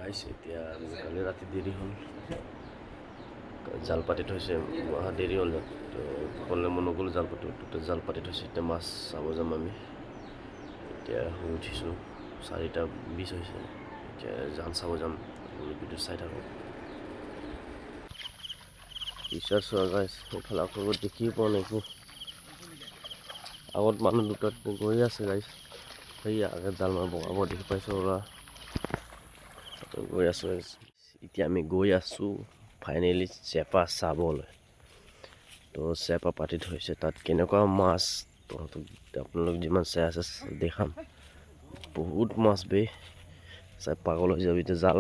গাইছ এতিয়া কালি ৰাতি দেৰি হ'ল জাল পাতি থৈছে অহা দেৰি হ'ল তো ক'লে মই নগ'লোঁ জাল পাতি জাল পাতি থৈছে এতিয়া মাছ চাব যাম আমি এতিয়া শুই উঠিছোঁ 4:20 হৈছে এতিয়া জাল চাব যাম ভিডিঅ' চাই থাকোঁ পিছত চোৱা গাইছ সেইফালে আকৌ দেখি পোৱা নাই একো আগত মানুহ দুটা গৈ আছে গাইছ সেই আগে জাল মাৰ বগাব দেখি পাইছোঁ ওলা গৈ আছোঁ এতিয়া আমি গৈ আছোঁ ফাইনেলি চেপা চাবলৈ তো চেপা পাতি থৈছে তাত কেনেকুৱা মাছ আপোনালোক যিমান চাই আছে দেখাম বহুত মাছ বে চাই পাগল হৈ যাব এতিয়া জাল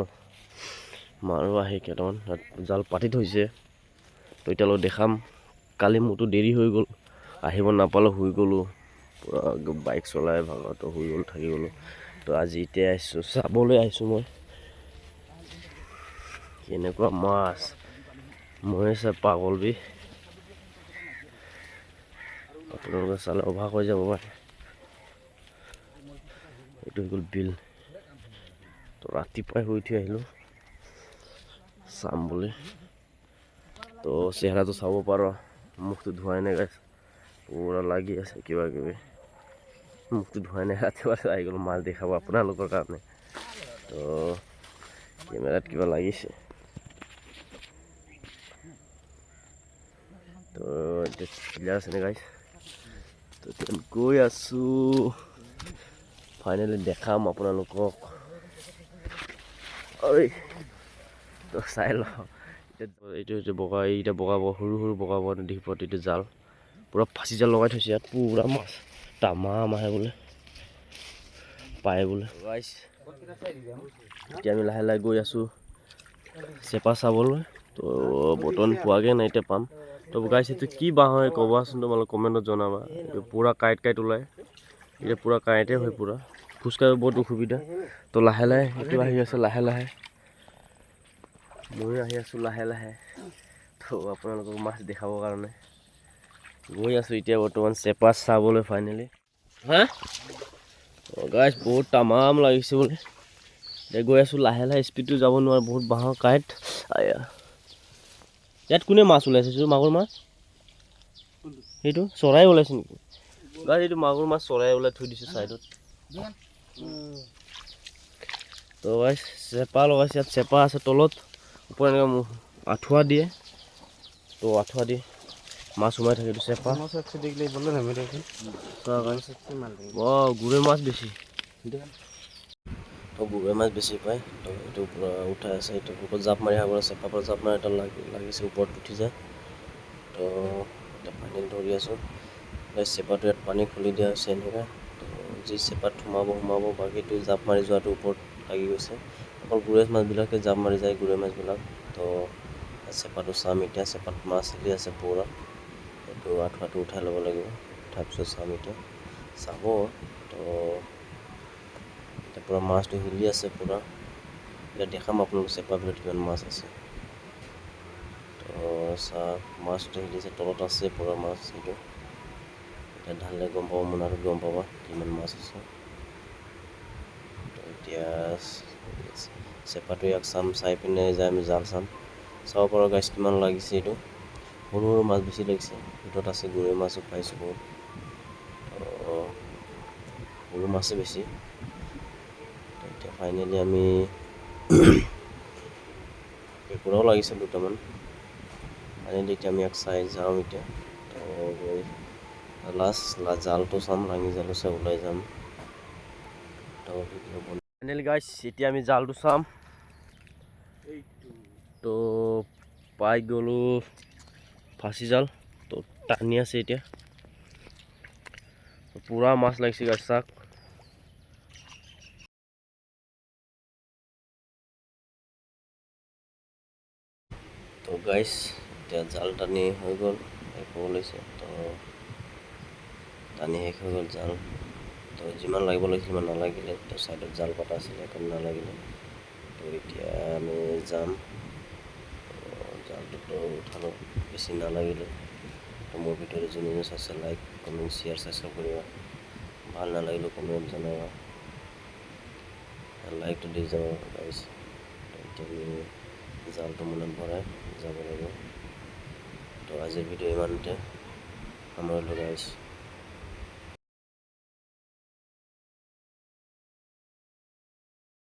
মাৰো আহি কেইটামান তাত জাল পাতি থৈছে তো এতিয়ালৈ দেখাম কালি মোৰতো দেৰি হৈ গ'ল আহিব নাপালোঁ শুই গ'লোঁ পূৰা বাইক চলাই ভাগৰটো শুই গ'ল থাকি গ'লোঁ তো আজি এতিয়া আহিছোঁ চাবলৈ আহিছোঁ মই কেনেকুৱা মাছ মই চাই পাগল বি আপোনালোকে চালে অবাক হৈ যাব পাৰে এইটো হৈ গ'ল বিল তো ৰাতিপুৱাই শুই উঠি আহিলোঁ চাম বুলি তো চেহেৰাটো চাব পাৰোঁ মুখটো ধোৱাই নাই গাইছ পূৰা লাগি আছে কিবা কিবি মুখটো ধোৱাই নাই ৰাতিপুৱা আহি গ'লোঁ মাছ দেখাব আপোনালোকৰ কাৰণে তো কেমেৰাত কিবা লাগিছে তো এতিয়া ক্লিয়াৰ আছে নে গাইছ তো গৈ আছোঁ ফাইনেলি দেখাম আপোনালোকক ঐ তো চাই লওঁ এইটো বগা এইটা বগাব সৰু সৰু বগাব দেখি পোৱা এইটো জাল পূৰা ফাঁচি জাল লগাই থৈছে ইয়াত পূৰা মাছ তামাম আহে বোলে পায় বোলে গাইছ এতিয়া আমি লাহে লাহে গৈ আছোঁ চেপা চাবলৈ তো বৰ্তমান পোৱাগৈ নাই এতিয়া পাম তো গাইছ এইটো কি বাঁহ হয় ক'বাচোন তোমালোক কমেণ্টত জনাবা এইটো পূৰা কাঁইট ওলায় এতিয়া পূৰা কাঁইটে হয় পূৰা খোজকাঢ়িব বহুত অসুবিধা তো লাহে লাহে এইটো আহি আছে লাহে লাহে ময়ো আহি আছোঁ লাহে লাহে তো আপোনালোকক মাছ দেখাবৰ কাৰণে গৈ আছোঁ এতিয়া বৰ্তমান চেপা চাবলৈ ফাইনেলি হা গাইছ বহুত তামাম লাগিছে বোলে এতিয়া গৈ আছোঁ লাহে লাহে স্পীডটো যাব নোৱাৰে বহুত বাঁহৰ কাঁইট আয়া ইয়াত কোনে মাছ ওলাইছে মাগুৰ মাছ সেইটো চৰাই ওলাইছে নেকি গাইছ এইটো মাগুৰ মাছ চৰাই ওলাই থৈ দিছে ছাইডত তো গাইছ চেপা লগাইছে ইয়াত চেপা আছে তলত ওপৰত এনেকৈ আঁঠুৱা দিয়ে তো আঁঠুৱা দি মাছ সোমাই থাকে এইটো চেপা গৰৈ মাছ বেছি তো গৰৈ মাছ বেছি পায় তো এইটো পূৰা উঠাই আছে এইটো ওপৰত জাপ মাৰি খাবলৈ চেপাৰ পৰা জাপ মাৰি এটা লাগিছে ওপৰত উঠি যায় তো এতিয়া পানীত ধৰি আছোঁ চেপাটো ইয়াত পানী খুলি দিয়া হৈছে এনেকৈ তো যি চেপাত সোমাব বাকীটো জাপ মাৰি যোৱাটো ওপৰত লাগি গৈছে অকল গৰৈ মাছবিলাকে জাপ মাৰি যায় গৰৈ মাছবিলাক তো চেপাটো চাম এতিয়া চেপাত মাছ হিলি আছে পূৰা এইটো আঁঠুৱাটো উঠাই ল'ব লাগিব তাৰপিছত চাম এতিয়া চাব তো এতিয়া পূৰা মাছটো হিলি আছে পূৰা এতিয়া দেখাম আপোনালোক চেপাবিলাক কিমান মাছ আছে তো মাছটো হিলিছে তলত আছে পূৰা মাছ এইটো এতিয়া ঢালিলে গম পাব মোনাটোত গম পাবা কিমান মাছ আছে তো এতিয়া চেপাটো ইয়াক চাম চাই পিনে যাই আমি জাল চাম চাব পাৰোঁ গাইছ কিমান লাগিছে এইটো সৰু সৰু মাছ বেছি লাগিছে ভিতৰত আছে গৰৈ মাছো পাইছোঁ বহুত সৰু মাছে বেছি এতিয়া ফাইনেলি আমি কেঁকুৰাও লাগিছে দুটামান ফাইনেলি এতিয়া আমি ইয়াক চাই যাওঁ এতিয়া তো গৈ লাষ্ট জালটো চাম লাঙি জালো চাই ওলাই যাম তো ফাইনেলি গাইছ এতিয়া আমি জালটো চাম তো পাই গ'লোঁ ফাঁচি জাল তো টানি আছে এতিয়া পূৰা মাছ লাগিছে গাইছ চাক তো গাইছ এতিয়া জাল টানি হৈ গ'ল শেষ হ'ব লৈছে তো টানি শেষ হৈ গ'ল জাল তো যিমান লাগিব লাগিছিল সিমান নালাগিলে তো ছাইডত জাল পতা আছিলে সেইকাৰণে নালাগিলে তো এতিয়া আমি যাম জালটোতো উঠালোঁ বেছি নালাগিলে তো মোৰ ভিডিঅ'টো যোনে যোনে চাইছে লাইক কমেণ্ট শ্বেয়াৰ ছাবস্ক্ৰাইব কৰিবা ভাল নালাগিলেও কমেণ্ট জনাবা লাইকটো দি যাবা গাইছ এতিয়া আমি জালটো মনত ভৰাই যাব লাগিব। তো আজিৰ ভিডিঅ' ইমানতে সামৰিলোঁ গাইছ।